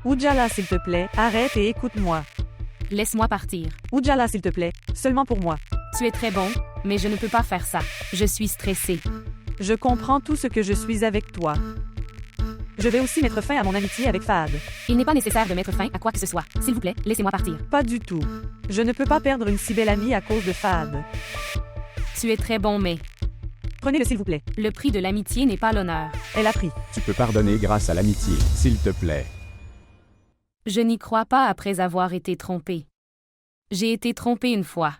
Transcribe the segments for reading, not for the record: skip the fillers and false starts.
Ujala, s'il te plaît, arrête et écoute-moi. Laisse-moi partir. Ujala, s'il te plaît, seulement pour moi. Tu es très bon, mais je ne peux pas faire ça. Je suis stressée. Je comprends tout ce que je suis avec toi. Je vais aussi mettre fin à mon amitié avec Fahad. Il n'est pas nécessaire de mettre fin à quoi que ce soit. S'il vous plaît, laissez-moi partir. Pas du tout. Je ne peux pas perdre une si belle amie à cause de Fahad. Tu es très bon, mais Prenez-le s'il vous plaît. le prix de l'amitié n'est pas l'honneur. Elle a pris. Tu peux pardonner grâce à l'amitié, s'il te plaît. Je n'y crois pas après avoir été trompée. J'ai été trompée une fois.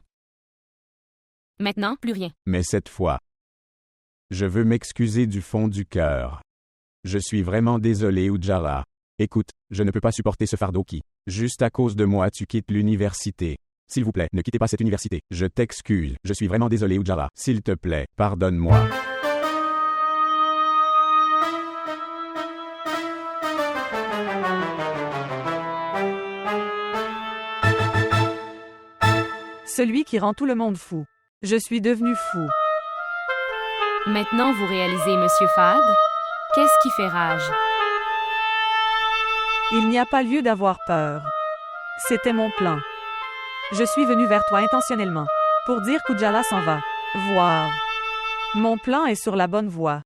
Maintenant, plus rien. Mais cette fois, je veux m'excuser du fond du cœur. Je suis vraiment désolé, Ujala. Écoute, je ne peux pas supporter ce fardeau qui, juste à cause de moi, tu quittes l'université. S'il vous plaît, ne quittez pas cette université. Je t'excuse. Je suis vraiment désolé, Ujala. S'il te plaît, pardonne-moi. Celui qui rend tout le monde fou. Je suis devenu fou. Maintenant, vous réalisez, Monsieur Fahad? Qu'est-ce qui fait rage? Il n'y a pas lieu d'avoir peur. C'était mon plan. Je suis venu vers toi intentionnellement. Pour dire qu'Ujala s'en va. Voir. Mon plan est sur la bonne voie.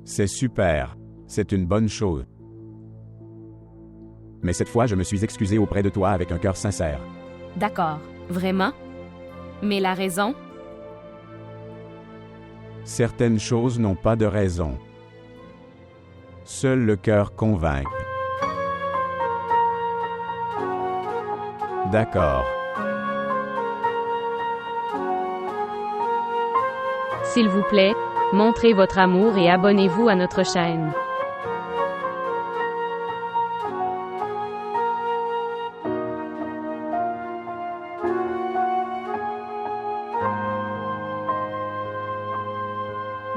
C'est super. C'est une bonne chose. Mais cette fois, je me suis excusé auprès de toi avec un cœur sincère. D'accord. Vraiment? Mais la raison? Certaines choses n'ont pas de raison. Seul le cœur convainc. D'accord. S'il vous plaît, montrez votre amour et abonnez-vous à notre chaîne.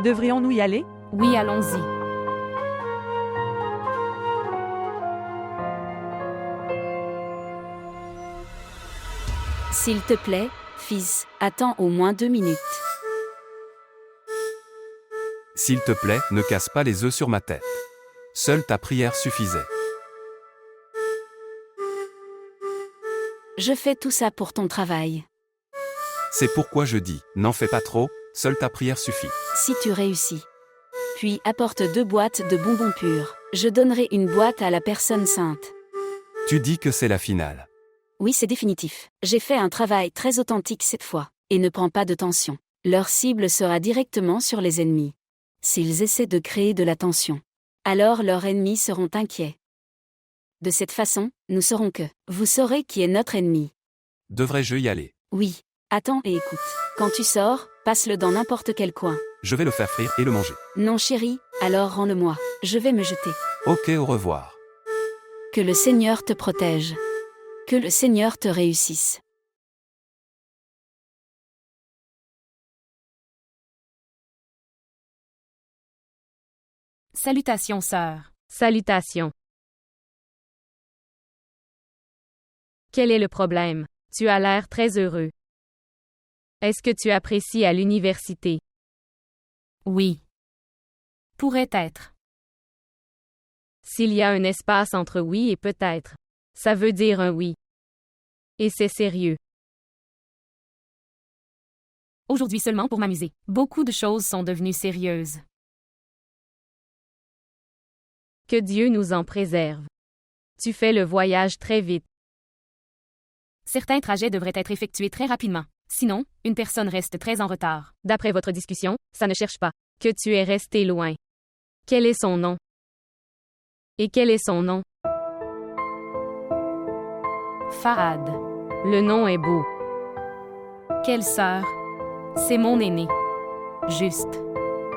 Devrions-nous y aller? Oui, allons-y. S'il te plaît, fils, attends au moins 2 minutes. S'il te plaît, ne casse pas les œufs sur ma tête. Seule ta prière suffisait. Je fais tout ça pour ton travail. C'est pourquoi je dis, n'en fais pas trop, seule ta prière suffit. Si tu réussis. Puis apporte 2 boîtes de bonbons purs. Je donnerai une boîte à la personne sainte. Tu dis que c'est la finale. Oui, c'est définitif. J'ai fait un travail très authentique cette fois. Et ne prends pas de tension. Leur cible sera directement sur les ennemis. S'ils essaient de créer de la tension, alors leurs ennemis seront inquiets. De cette façon, nous saurons que vous saurez qui est notre ennemi. Devrais-je y aller? Oui. Attends et écoute. Quand tu sors, passe-le dans n'importe quel coin. Je vais le faire frire et le manger. Non chérie, alors rends-le-moi. Je vais me jeter. Ok, au revoir. Que le Seigneur te protège. Que le Seigneur te réussisse. Salutations, sœur. Salutations. Quel est le problème? Tu as l'air très heureux. Est-ce que tu apprécies à l'université? Oui. Pourrait être. S'il y a un espace entre oui et peut-être, ça veut dire un oui. Et c'est sérieux. Aujourd'hui seulement pour m'amuser. Beaucoup de choses sont devenues sérieuses. Que Dieu nous en préserve. Tu fais le voyage très vite. Certains trajets devraient être effectués très rapidement. Sinon, une personne reste très en retard. D'après votre discussion, ça ne cherche pas. Que tu es resté loin. Quel est son nom? Et quel est son nom? Fahad. Le nom est beau. Quelle sœur? C'est mon aîné. Juste.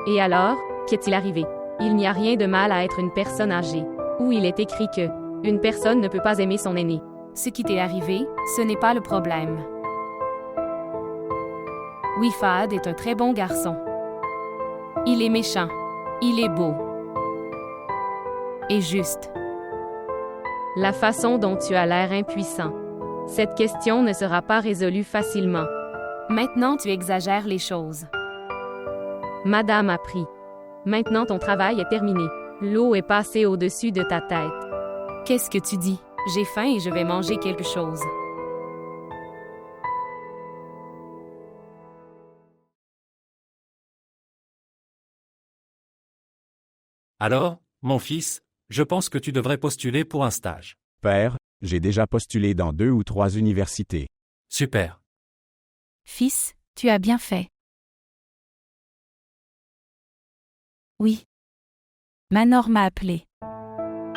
Et alors, qu'est-il arrivé? Il n'y a rien de mal à être une personne âgée. Où il est écrit que une personne ne peut pas aimer son aîné. Ce qui t'est arrivé, ce n'est pas le problème. Oui, Fahad est un très bon garçon. Il est méchant. Il est beau. Et juste. La façon dont tu as l'air impuissant. Cette question ne sera pas résolue facilement. Maintenant, tu exagères les choses. Madame a pris. Maintenant ton travail est terminé. L'eau est passée au-dessus de ta tête. Qu'est-ce que tu dis? J'ai faim et je vais manger quelque chose. Alors, mon fils, je pense que tu devrais postuler pour un stage. Père, j'ai déjà postulé dans 2 ou 3 universités. Super. Fils, tu as bien fait. Oui. Manor m'a appelé.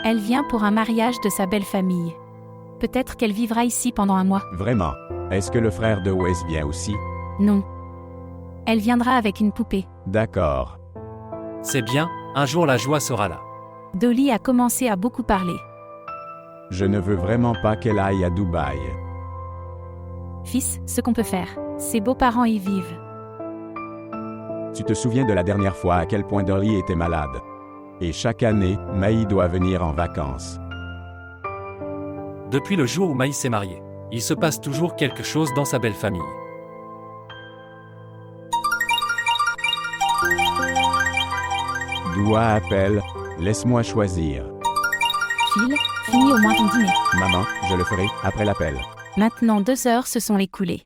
Elle vient pour un mariage de sa belle famille. Peut-être qu'elle vivra ici pendant un mois. Vraiment. Est-ce que le frère de Wes vient aussi? Non. Elle viendra avec une poupée. D'accord. C'est bien, un jour la joie sera là. Dolly a commencé à beaucoup parler. Je ne veux vraiment pas qu'elle aille à Dubaï. Fils, ce qu'on peut faire. Ses beaux-parents y vivent. Tu te souviens de la dernière fois à quel point Dolly était malade? Et chaque année, Maï doit venir en vacances. Depuis le jour où Maïs s'est marié, il se passe toujours quelque chose dans sa belle famille. Doua appelle, laisse-moi choisir. Phil, finis au moins ton dîner. Maman, je le ferai après l'appel. Maintenant 2 heures se sont écoulées.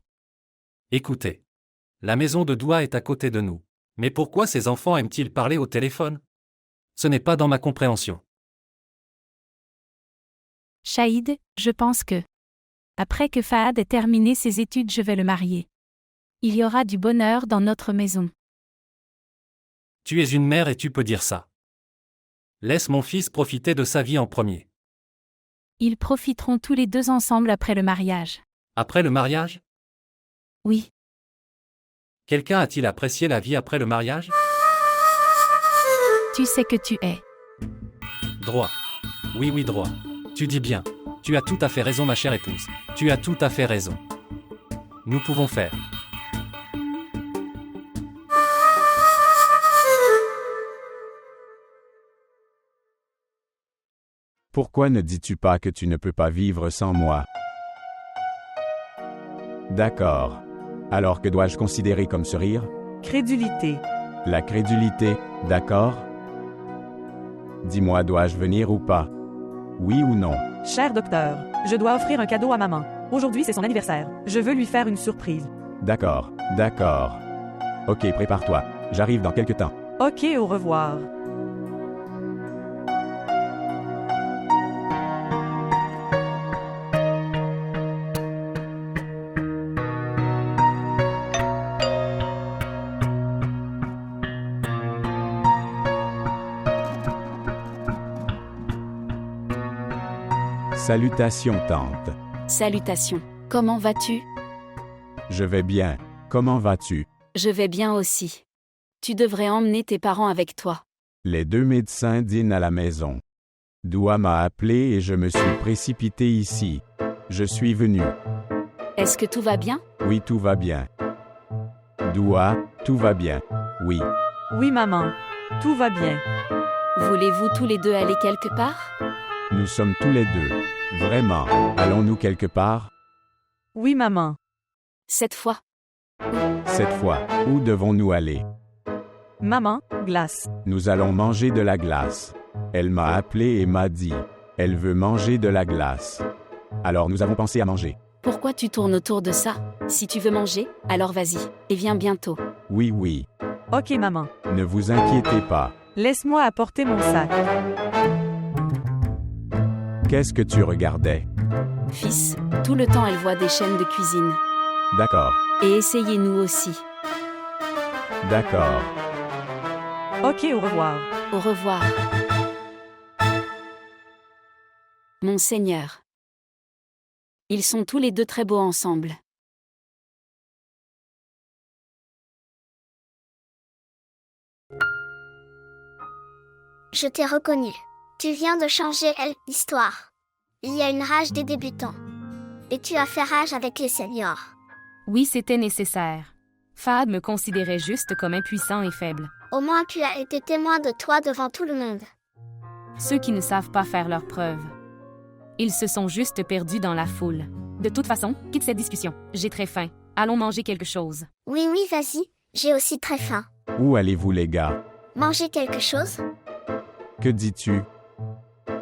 Écoutez. La maison de Doua est à côté de nous. Mais pourquoi ces enfants aiment-ils parler au téléphone? Ce n'est pas dans ma compréhension. Shahid, je pense que... Après que Fahad ait terminé ses études, je vais le marier. Il y aura du bonheur dans notre maison. Tu es une mère et tu peux dire ça. Laisse mon fils profiter de sa vie en premier. Ils profiteront tous les 2 ensemble après le mariage. Après le mariage? Oui. Quelqu'un a-t-il apprécié la vie après le mariage? Tu sais que tu es. Droit. Oui, droit. Tu dis bien. Tu as tout à fait raison, ma chère épouse. Tu as tout à fait raison. Nous pouvons faire. Pourquoi ne dis-tu pas que tu ne peux pas vivre sans moi? D'accord. Alors que dois-je considérer comme ce rire? Crédulité. La crédulité, d'accord? Dis-moi, dois-je venir ou pas? Oui ou non? Cher docteur, je dois offrir un cadeau à maman. Aujourd'hui, c'est son anniversaire. Je veux lui faire une surprise. D'accord, d'accord. Ok, prépare-toi. J'arrive dans quelque temps. Ok, au revoir. Salutations, tante. Salutations. Comment vas-tu? Je vais bien. Comment vas-tu? Je vais bien aussi. Tu devrais emmener tes parents avec toi. Les 2 médecins dînent à la maison. Doua m'a appelé et je me suis précipité ici. Je suis venu. Est-ce que tout va bien? Oui, tout va bien. Doua, tout va bien. Oui. Oui, maman. Tout va bien. Voulez-vous tous les 2 aller quelque part? Nous sommes tous les 2. Vraiment. Allons-nous quelque part? Oui, maman. Cette fois. Cette fois, où devons-nous aller? Maman, glace. Nous allons manger de la glace. Elle m'a appelé et m'a dit. Elle veut manger de la glace. Alors nous avons pensé à manger. Pourquoi tu tournes autour de ça? Si tu veux manger, alors vas-y. Et viens bientôt. Oui. Ok, maman. Ne vous inquiétez pas. Laisse-moi apporter mon sac. Qu'est-ce que tu regardais? Fils, tout le temps elle voit des chaînes de cuisine. D'accord. Et essayez-nous aussi. D'accord. Ok, au revoir. Au revoir. Mon Seigneur. Ils sont tous les 2 très beaux ensemble. Je t'ai reconnu. Tu viens de changer l'histoire. Il y a une rage des débutants. Et tu as fait rage avec les seniors. Oui, c'était nécessaire. Fahad me considérait juste comme impuissant et faible. Au moins tu as été témoin de toi devant tout le monde. Ceux qui ne savent pas faire leurs preuves. Ils se sont juste perdus dans la foule. De toute façon, quitte cette discussion. J'ai très faim. Allons manger quelque chose. Oui, vas-y. J'ai aussi très faim. Où allez-vous les gars? Manger quelque chose? Que dis-tu?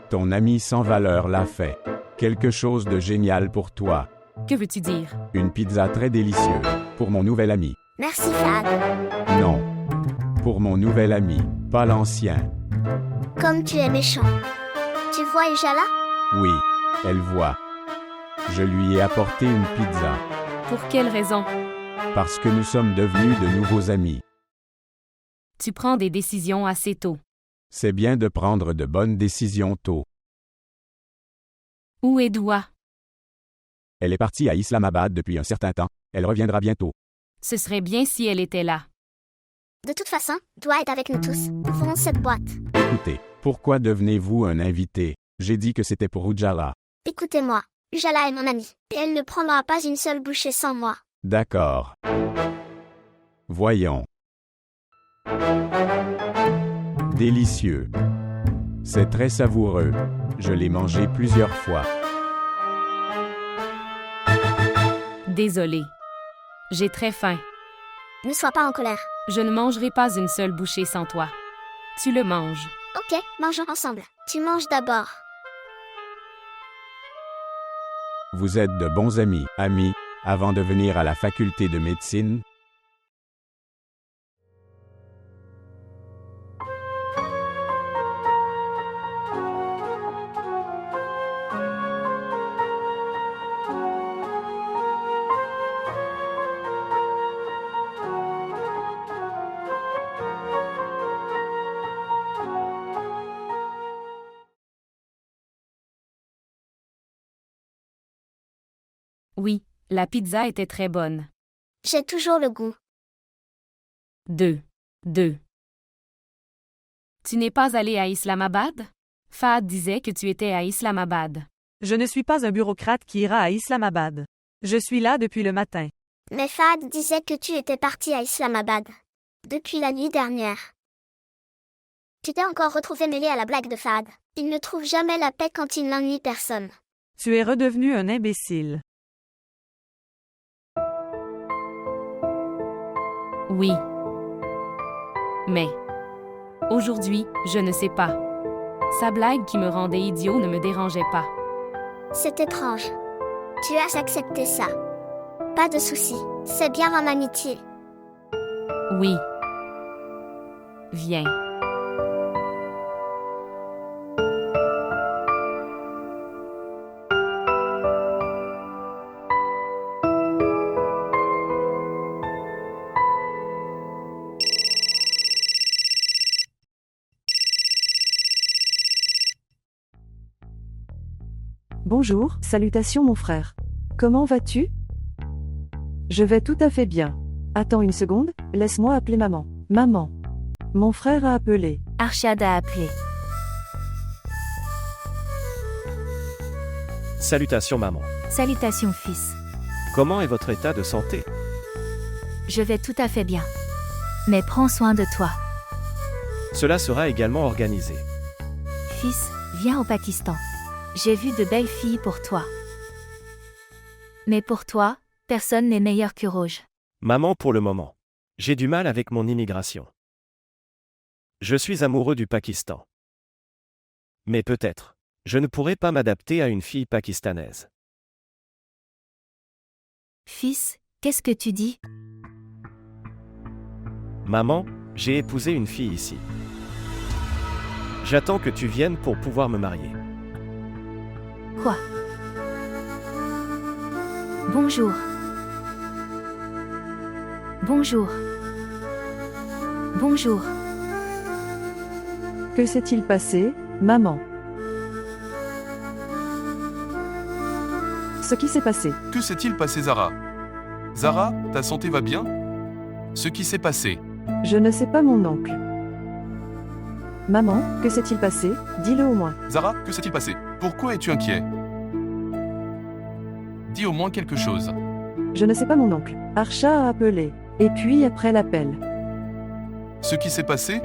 Ton ami sans valeur l'a fait. Quelque chose de génial pour toi. Que veux-tu dire? Une pizza très délicieuse. Pour mon nouvel ami. Merci, Fad. Non. Pour mon nouvel ami, pas l'ancien. Comme tu es méchant. Tu vois Ujala? Oui, elle voit. Je lui ai apporté une pizza. Pour quelle raison? Parce que nous sommes devenus de nouveaux amis. Tu prends des décisions assez tôt. C'est bien de prendre de bonnes décisions tôt. Où est Doua? Elle est partie à Islamabad depuis un certain temps. Elle reviendra bientôt. Ce serait bien si elle était là. De toute façon, Doua est avec nous tous. Nous ferons cette boîte. Écoutez, pourquoi devenez-vous un invité? J'ai dit que c'était pour Ujala. Écoutez-moi. Ujala est mon amie. Et elle ne prendra pas une seule bouchée sans moi. D'accord. Voyons. Délicieux. C'est très savoureux. Je l'ai mangé plusieurs fois. Désolée. J'ai très faim. Ne sois pas en colère. Je ne mangerai pas une seule bouchée sans toi. Tu le manges. Ok, mangeons ensemble. Tu manges d'abord. Vous êtes de bons amis, avant de venir à la faculté de médecine? Oui, la pizza était très bonne. J'ai toujours le goût. 2. Tu n'es pas allé à Islamabad? Fahd disait que tu étais à Islamabad. Je ne suis pas un bureaucrate qui ira à Islamabad. Je suis là depuis le matin. Mais Fahd disait que tu étais parti à Islamabad. Depuis la nuit dernière. Tu t'es encore retrouvé mêlé à la blague de Fahd. Il ne trouve jamais la paix quand il n'ennuie personne. Tu es redevenu un imbécile. Oui. Mais aujourd'hui, je ne sais pas. Sa blague qui me rendait idiot ne me dérangeait pas. C'est étrange. Tu as accepté ça. Pas de souci. C'est bien en amitié. Oui. Viens. Bonjour, salutations mon frère. Comment vas-tu? Je vais tout à fait bien. Attends une seconde, laisse-moi appeler maman. Maman. Mon frère a appelé. Arshad a appelé. Salutations maman. Salutations fils. Comment est votre état de santé? Je vais tout à fait bien. Mais prends soin de toi. Cela sera également organisé. Fils, viens au Pakistan. J'ai vu de belles filles pour toi. Mais pour toi, personne n'est meilleur que Rouge. Maman pour le moment. J'ai du mal avec mon immigration. Je suis amoureux du Pakistan. Mais peut-être, je ne pourrai pas m'adapter à une fille pakistanaise. Fils, qu'est-ce que tu dis? Maman, j'ai épousé une fille ici. J'attends que tu viennes pour pouvoir me marier. Quoi? Bonjour. Bonjour. Bonjour. Que s'est-il passé, maman? Ce qui s'est passé. Que s'est-il passé, Zara? Zara, ta santé va bien? Ce qui s'est passé. Je ne sais pas mon oncle. Maman, que s'est-il passé? Dis-le au moins. Zara, que s'est-il passé? Pourquoi es-tu inquiet? Dis au moins quelque chose. Je ne sais pas mon oncle. Archa a appelé. Et puis après l'appel. Ce qui s'est passé?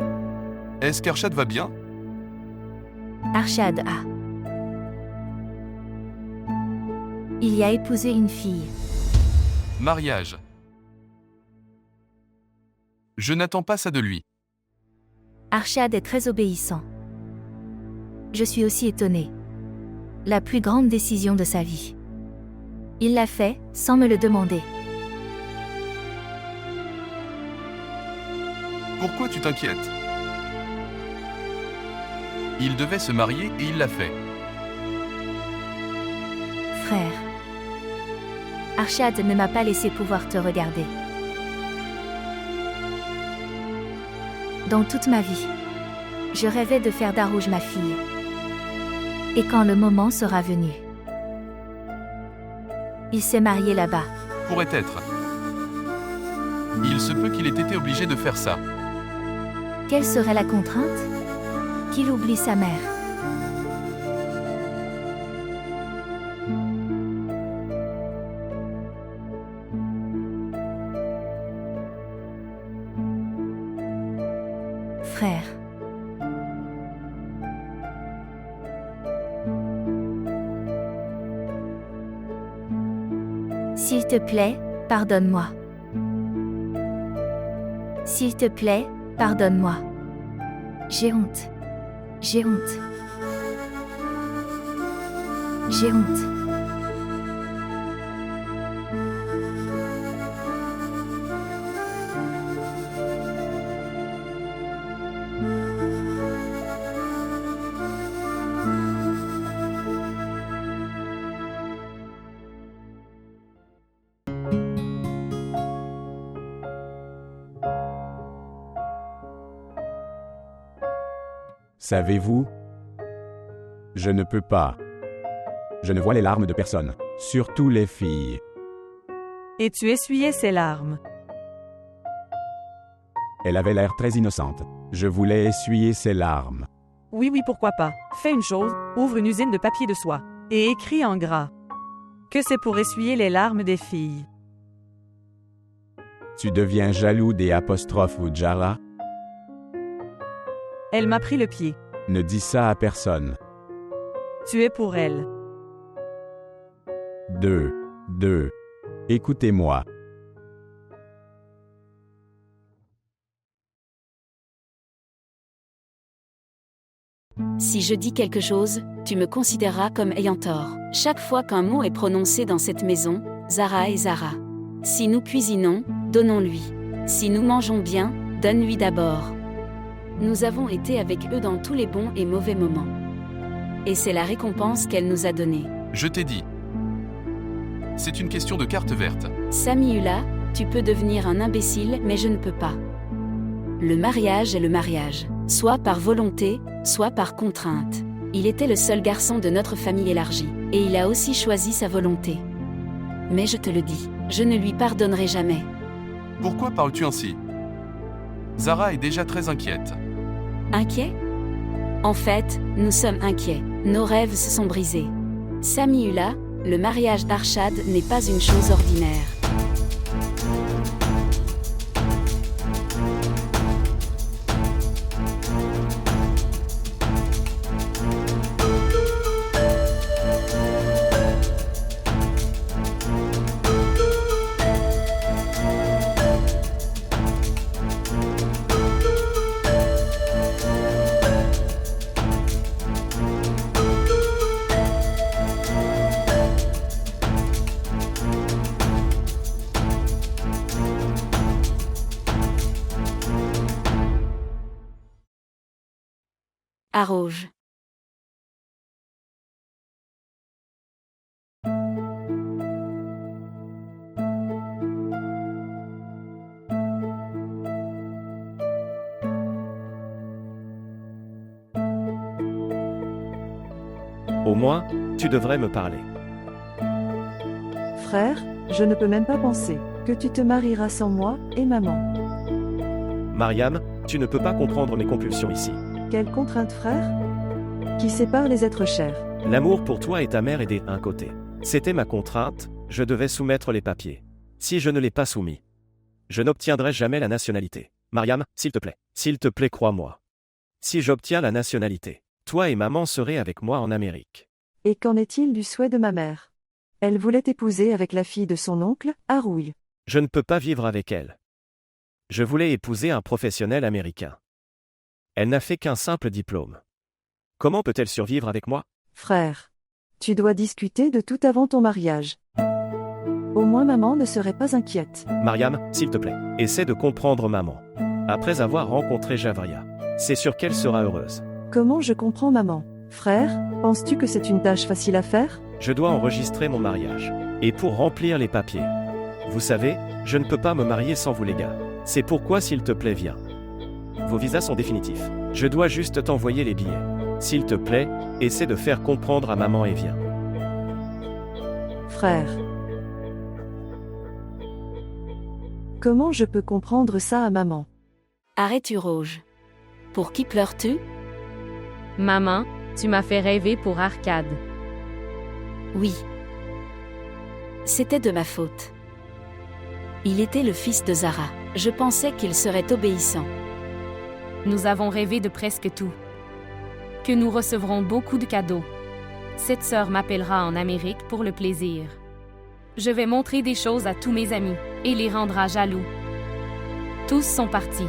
Est-ce qu'Arshad va bien? Arshad a. Il y a épousé une fille. Mariage. Je n'attends pas ça de lui. Arshad est très obéissant. Je suis aussi étonnée. La plus grande décision de sa vie. Il l'a fait, sans me le demander. Pourquoi tu t'inquiètes? Il devait se marier et il l'a fait. Frère. Arshad ne m'a pas laissé pouvoir te regarder. Dans toute ma vie, je rêvais de faire d'Arouj ma fille. Et quand le moment sera venu, il s'est marié là-bas. Pourrait être. Il se peut qu'il ait été obligé de faire ça. Quelle serait la contrainte? Qu'il oublie sa mère. Frère. S'il te plaît, pardonne-moi. S'il te plaît, pardonne-moi. J'ai honte. J'ai honte. J'ai honte. Savez-vous? Je ne peux pas. Je ne vois les larmes de personne, surtout les filles. Et tu essuyais ses larmes. Elle avait l'air très innocente. Je voulais essuyer ses larmes. Oui, pourquoi pas. Fais une chose, ouvre une usine de papier de soie. Et écris en gras que c'est pour essuyer les larmes des filles. Tu deviens jaloux des apostrophes ou Jara? Elle m'a pris le pied. Ne dis ça à personne. Tu es pour elle. 2. Écoutez-moi. Si je dis quelque chose, tu me considéreras comme ayant tort. Chaque fois qu'un mot est prononcé dans cette maison, Zara est Zara. Si nous cuisinons, donnons-lui. Si nous mangeons bien, donne-lui d'abord. Nous avons été avec eux dans tous les bons et mauvais moments. Et c'est la récompense qu'elle nous a donnée. Je t'ai dit. C'est une question de carte verte. Samiula, tu peux devenir un imbécile, mais je ne peux pas. Le mariage est le mariage, soit par volonté, soit par contrainte. Il était le seul garçon de notre famille élargie, et il a aussi choisi sa volonté. Mais je te le dis, je ne lui pardonnerai jamais. Pourquoi parles-tu ainsi? Zara est déjà très inquiète. Inquiet? En fait, nous sommes inquiets. Nos rêves se sont brisés. Samiula, le mariage d'Arshad n'est pas une chose ordinaire. Arouj. Au moins, tu devrais me parler. Frère, je ne peux même pas penser que tu te marieras sans moi et maman. Mariam, tu ne peux pas comprendre mes compulsions ici. Quelle contrainte, frère? Qui sépare les êtres chers. L'amour pour toi et ta mère est d'un côté. C'était ma contrainte, je devais soumettre les papiers. Si je ne l'ai pas soumis, je n'obtiendrai jamais la nationalité. Mariam, s'il te plaît, crois-moi. Si j'obtiens la nationalité, toi et maman serez avec moi en Amérique. Et qu'en est-il du souhait de ma mère? Elle voulait t'épouser avec la fille de son oncle, Harouil. Je ne peux pas vivre avec elle. Je voulais épouser un professionnel américain. Elle n'a fait qu'un simple diplôme. Comment peut-elle survivre avec moi? Frère. Tu dois discuter de tout avant ton mariage. Au moins maman ne serait pas inquiète. Mariam, s'il te plaît, essaie de comprendre maman. Après avoir rencontré Javria, c'est sûr qu'elle sera heureuse. Comment je comprends maman? Frère, penses-tu que c'est une tâche facile à faire? Je dois enregistrer mon mariage. Et pour remplir les papiers. Vous savez, je ne peux pas me marier sans vous les gars. C'est pourquoi s'il te plaît viens. Vos visas sont définitifs. Je dois juste t'envoyer les billets. S'il te plaît, essaie de faire comprendre à maman et viens. Frère. Comment je peux comprendre ça à maman? Arrête Urouge. Pour qui pleures-tu? Maman, tu m'as fait rêver pour Arcade. Oui. C'était de ma faute. Il était le fils de Zara. Je pensais qu'il serait obéissant. Nous avons rêvé de presque tout. Que nous recevrons beaucoup de cadeaux. Cette sœur m'appellera en Amérique pour le plaisir. Je vais montrer des choses à tous mes amis et les rendra jaloux. Tous sont partis.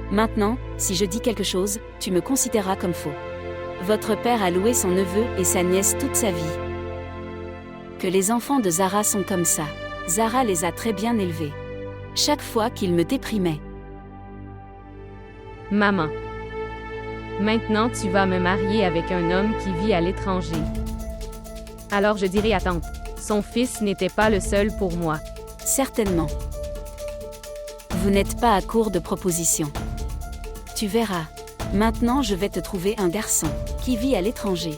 Maintenant, si je dis quelque chose, tu me considéreras comme faux. Votre père a loué son neveu et sa nièce toute sa vie. Que les enfants de Zara sont comme ça. Zara les a très bien élevés. Chaque fois qu'il me déprimait. Maman. Maintenant tu vas me marier avec un homme qui vit à l'étranger. Alors je dirai à tante, son fils n'était pas le seul pour moi. Certainement. Vous n'êtes pas à court de propositions. Tu verras. Maintenant je vais te trouver un garçon qui vit à l'étranger.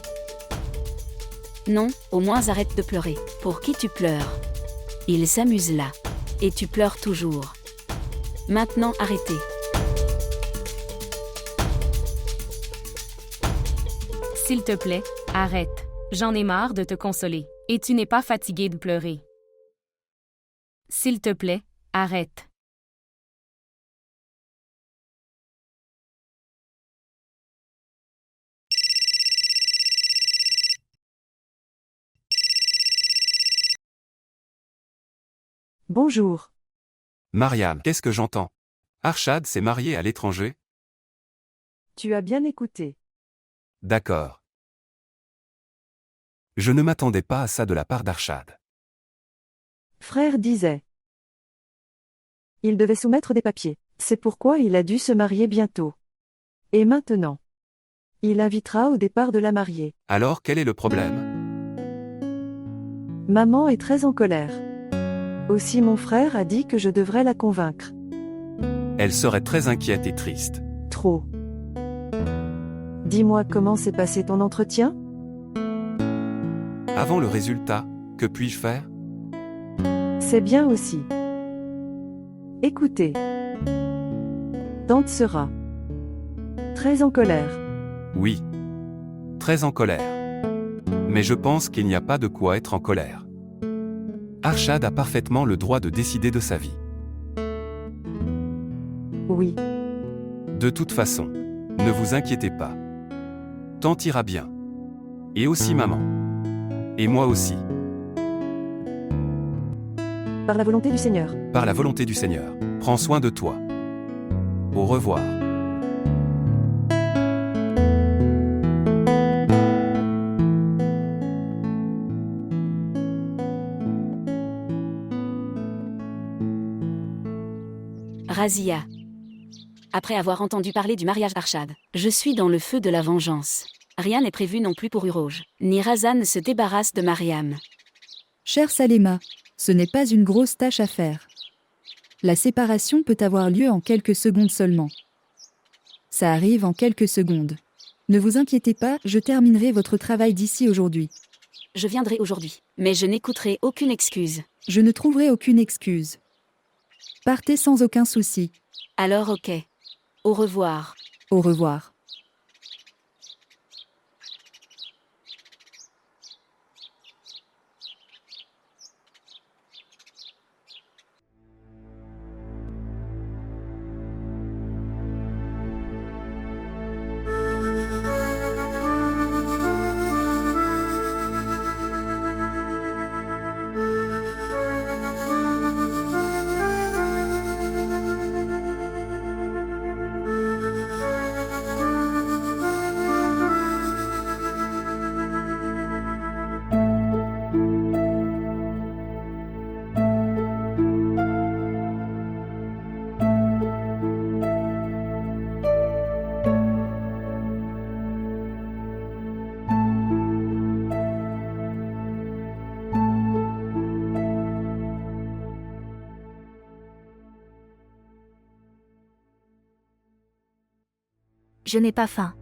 Non, au moins arrête de pleurer. Pour qui tu pleures? Il s'amuse là. Et tu pleures toujours. Maintenant arrêtez. S'il te plaît, arrête. J'en ai marre de te consoler. Et tu n'es pas fatigué de pleurer. S'il te plaît, arrête. Bonjour. Mariam, qu'est-ce que j'entends? Arshad s'est marié à l'étranger? Tu as bien écouté. D'accord. Je ne m'attendais pas à ça de la part d'Arshad. Frère disait. Il devait soumettre des papiers. C'est pourquoi il a dû se marier bientôt. Et maintenant? Il invitera au départ de la mariée. Alors quel est le problème? Maman est très en colère. Aussi mon frère a dit que je devrais la convaincre. Elle serait très inquiète et triste. Trop. Dis-moi comment s'est passé ton entretien? Avant le résultat, que puis-je faire? C'est bien aussi. Écoutez. Tante sera très en colère. Oui. Très en colère. Mais je pense qu'il n'y a pas de quoi être en colère. Arshad a parfaitement le droit de décider de sa vie. Oui. De toute façon, ne vous inquiétez pas. Tante ira bien. Et aussi maman. Et moi aussi. Par la volonté du Seigneur. Par la volonté du Seigneur. Prends soin de toi. Au revoir. Razia. Après avoir entendu parler du mariage d'Arshad, je suis dans le feu de la vengeance. Rien n'est prévu non plus pour Urouge. Ni Razan ne se débarrasse de Mariam. Chère Salema, ce n'est pas une grosse tâche à faire. La séparation peut avoir lieu en quelques secondes seulement. Ça arrive en quelques secondes. Ne vous inquiétez pas, je terminerai votre travail d'ici aujourd'hui. Je viendrai aujourd'hui, mais je n'écouterai aucune excuse. Je ne trouverai aucune excuse. Partez sans aucun souci. Alors ok. Au revoir. Au revoir. Je n'ai pas faim.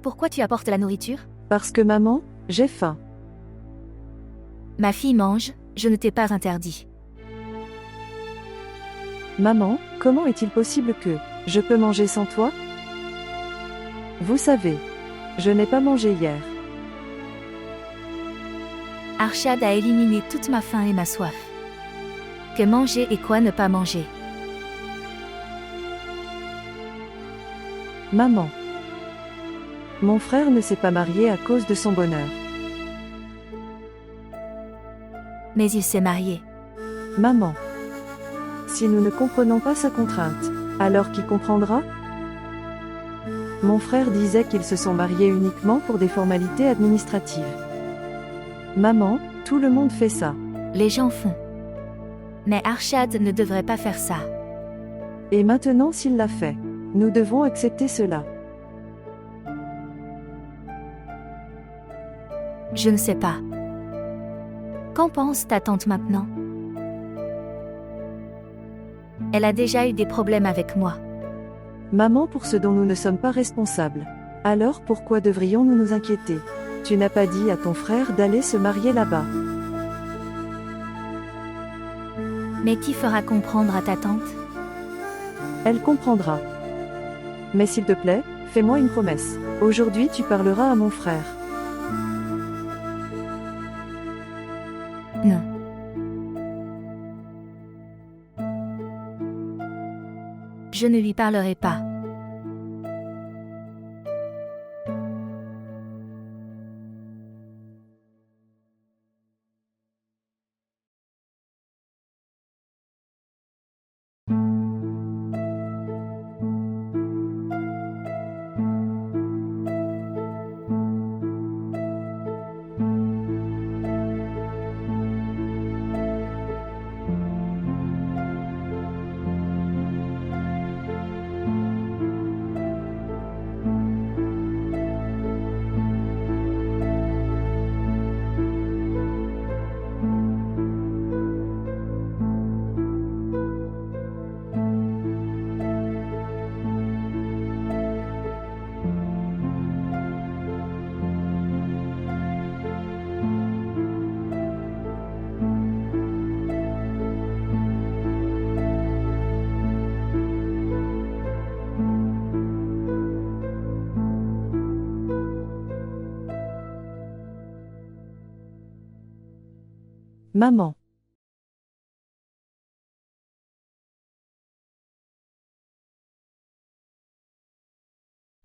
Pourquoi tu apportes la nourriture? Parce que maman, j'ai faim. Ma fille mange, je ne t'ai pas interdit. Maman, comment est-il possible que je peux manger sans toi? Vous savez, je n'ai pas mangé hier. Arshad a éliminé toute ma faim et ma soif. Que manger et quoi ne pas manger? Maman. Mon frère ne s'est pas marié à cause de son bonheur. Mais il s'est marié. Maman. Si nous ne comprenons pas sa contrainte, alors qui comprendra? Mon frère disait qu'ils se sont mariés uniquement pour des formalités administratives. Maman, tout le monde fait ça. Les gens font. Mais Arshad ne devrait pas faire ça. Et maintenant s'il l'a fait, nous devons accepter cela. Je ne sais pas. Qu'en pense ta tante maintenant? Elle a déjà eu des problèmes avec moi. Maman, pour ce dont nous ne sommes pas responsables. Alors pourquoi devrions-nous nous inquiéter? Tu n'as pas dit à ton frère d'aller se marier là-bas. Mais qui fera comprendre à ta tante? Elle comprendra. Mais s'il te plaît, fais-moi une promesse. Aujourd'hui tu parleras à mon frère. Non. Je ne lui parlerai pas. Maman.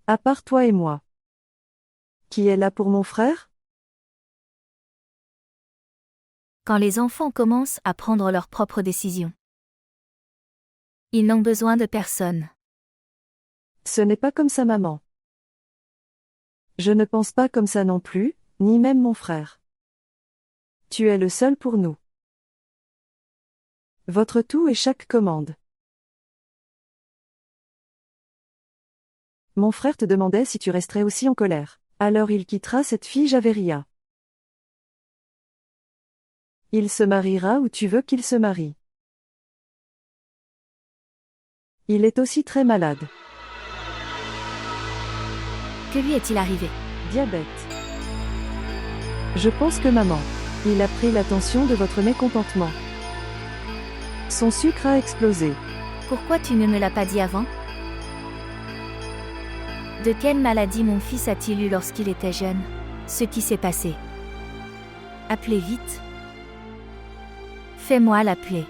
À part toi et moi. Qui est là pour mon frère? Quand les enfants commencent à prendre leurs propres décisions. Ils n'ont besoin de personne. Ce n'est pas comme ça, maman. Je ne pense pas comme ça non plus, ni même mon frère. Tu es le seul pour nous. Votre tout et chaque commande. Mon frère te demandait si tu resterais aussi en colère. Alors il quittera cette fille Javeria. Il se mariera où tu veux qu'il se marie. Il est aussi très malade. Que lui est-il arrivé? Diabète. Je pense que maman. Il a pris l'attention de votre mécontentement. Son sucre a explosé. Pourquoi tu ne me l'as pas dit avant? De quelle maladie mon fils a-t-il eu lorsqu'il était jeune? Ce qui s'est passé. Appelez vite. Fais-moi l'appeler.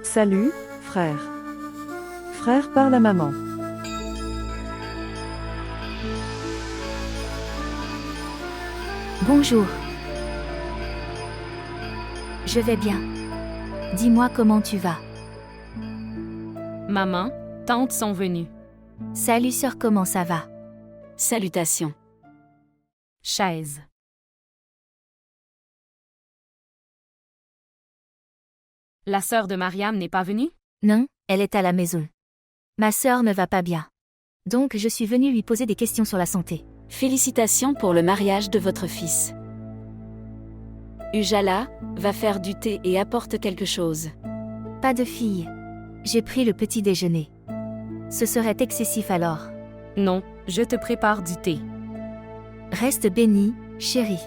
Salut, frère. Frère parle à maman. Bonjour. Je vais bien. Dis-moi comment tu vas. Maman, tantes sont venues. Salut sœur, comment ça va? Salutations. Chaise. La sœur de Mariam n'est pas venue? Non, elle est à la maison. Ma sœur ne va pas bien. Donc je suis venue lui poser des questions sur la santé. Félicitations pour le mariage de votre fils. Ujala, va faire du thé et apporte quelque chose. Pas de fille. J'ai pris le petit déjeuner. Ce serait excessif alors. Non, je te prépare du thé. Reste béni, chérie.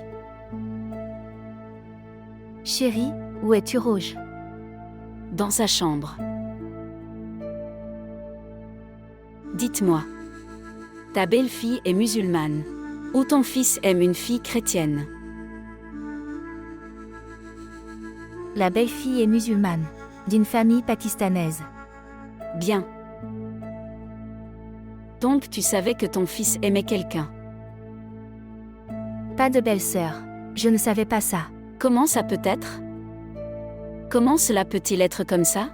Chérie, où es-tu, Rouge? Dans sa chambre. Dites-moi. Ta belle-fille est musulmane. Ou ton fils aime une fille chrétienne? La belle-fille est musulmane, d'une famille pakistanaise. Bien. Donc tu savais que ton fils aimait quelqu'un? Pas de belle-sœur. Je ne savais pas ça. Comment ça peut être? Comment cela peut-il être comme ça?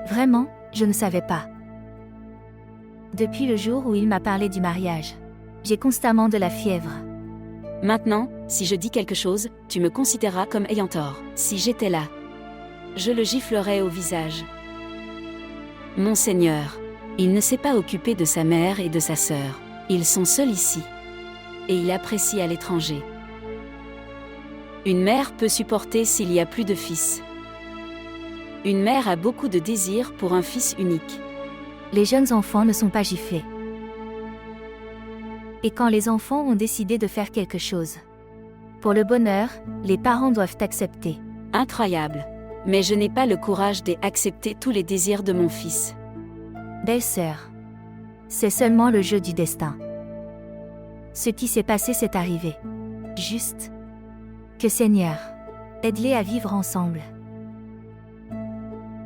Vraiment, je ne savais pas. Depuis le jour où il m'a parlé du mariage, j'ai constamment de la fièvre. Maintenant, si je dis quelque chose, tu me considéreras comme ayant tort. Si j'étais là, je le giflerais au visage. Monseigneur, il ne s'est pas occupé de sa mère et de sa sœur. Ils sont seuls ici. Et il apprécie à l'étranger. Une mère peut supporter s'il y a plus de fils. Une mère a beaucoup de désir pour un fils unique. Les jeunes enfants ne sont pas giflés. Et quand les enfants ont décidé de faire quelque chose, pour le bonheur, les parents doivent accepter. Incroyable. Mais je n'ai pas le courage d'accepter tous les désirs de mon fils. Belle-sœur, c'est seulement le jeu du destin. Ce qui s'est passé s'est arrivé. Juste. Que Seigneur, aide-les à vivre ensemble.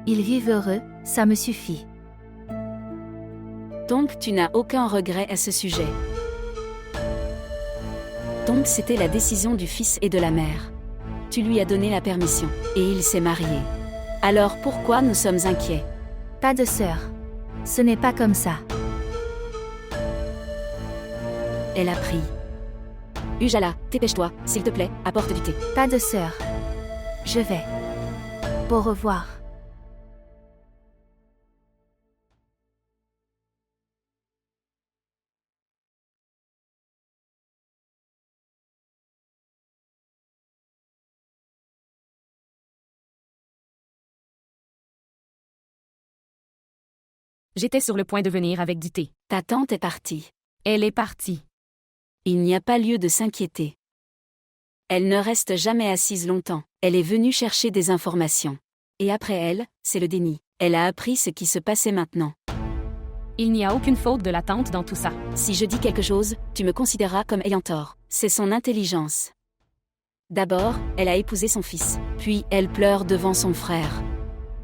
Ils vivent heureux, ça me suffit. Donc tu n'as aucun regret à ce sujet. Donc c'était la décision du fils et de la mère. Tu lui as donné la permission, et il s'est marié. Alors pourquoi nous sommes inquiets? Pas de sœur. Ce n'est pas comme ça. Elle a pris. Ujala, dépêche-toi, s'il te plaît, apporte du thé. Pas de sœur. Je vais. Au revoir. J'étais sur le point de venir avec du thé. Ta tante est partie. Elle est partie. Il n'y a pas lieu de s'inquiéter. Elle ne reste jamais assise longtemps. Elle est venue chercher des informations. Et après elle, c'est le déni. Elle a appris ce qui se passait maintenant. Il n'y a aucune faute de la tante dans tout ça. Si je dis quelque chose, tu me considéreras comme ayant tort. C'est son intelligence. D'abord, elle a épousé son fils. Puis, elle pleure devant son frère.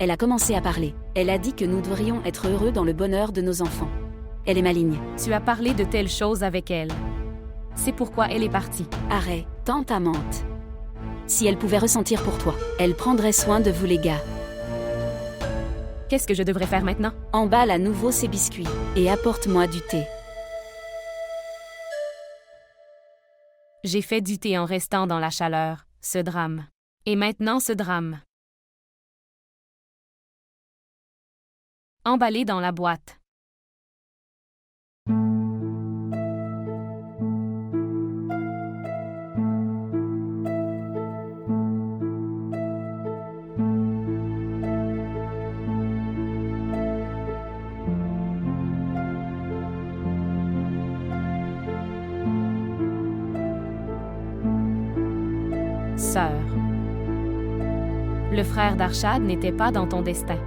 Elle a commencé à parler. Elle a dit que nous devrions être heureux dans le bonheur de nos enfants. Elle est maligne. Tu as parlé de telles choses avec elle. C'est pourquoi elle est partie. Arrête, tante amante. Si elle pouvait ressentir pour toi, elle prendrait soin de vous les gars. Qu'est-ce que je devrais faire maintenant? Emballe à nouveau ces biscuits, et apporte-moi du thé. J'ai fait du thé en restant dans la chaleur, ce drame. Et maintenant ce drame. Emballé dans la boîte. Sœur. Le frère d'Arshad n'était pas dans ton destin.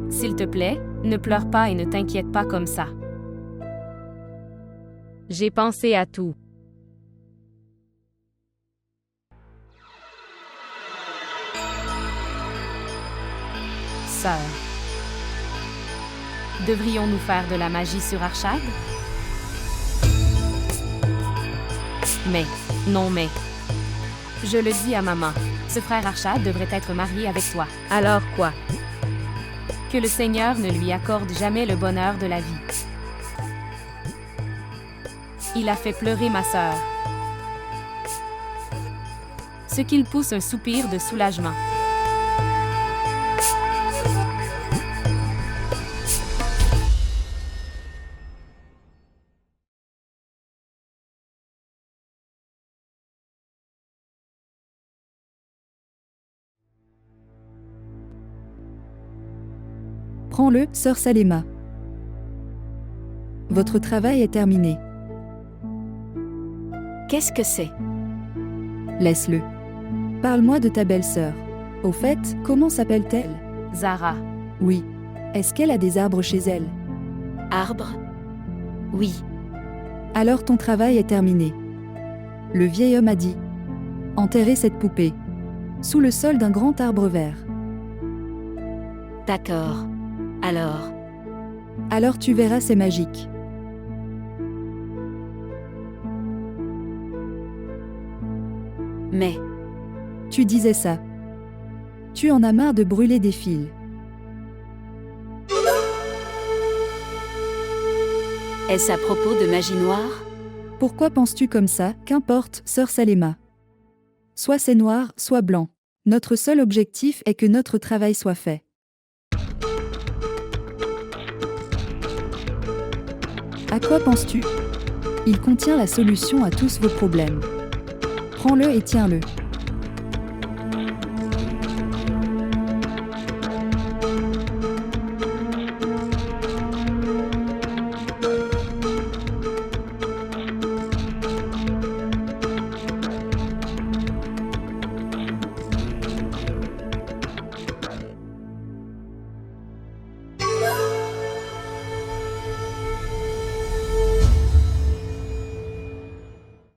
S'il te plaît, ne pleure pas et ne t'inquiète pas comme ça. J'ai pensé à tout. Sœur. Devrions-nous faire de la magie sur Arshad? Non mais. Je le dis à maman, ce frère Arshad devrait être marié avec toi. Alors quoi? Que le Seigneur ne lui accorde jamais le bonheur de la vie. Il a fait pleurer ma sœur. Ce qu'il pousse un soupir de soulagement. Prends-le, sœur Salema. Votre travail est terminé. Qu'est-ce que c'est? Laisse-le. Parle-moi de ta belle-sœur. Au fait, comment s'appelle-t-elle? Zara. Oui. Est-ce qu'elle a des arbres chez elle? Arbre? Oui. Alors ton travail est terminé. Le vieil homme a dit. Enterrez cette poupée. Sous le sol d'un grand arbre vert. D'accord. Alors tu verras, c'est magique. Mais... Tu disais ça. Tu en as marre de brûler des fils. Est-ce à propos de magie noire? Pourquoi penses-tu comme ça? Qu'importe, sœur Salema. Soit c'est noir, soit blanc. Notre seul objectif est que notre travail soit fait. À quoi penses-tu? Il contient la solution à tous vos problèmes. Prends-le et tiens-le.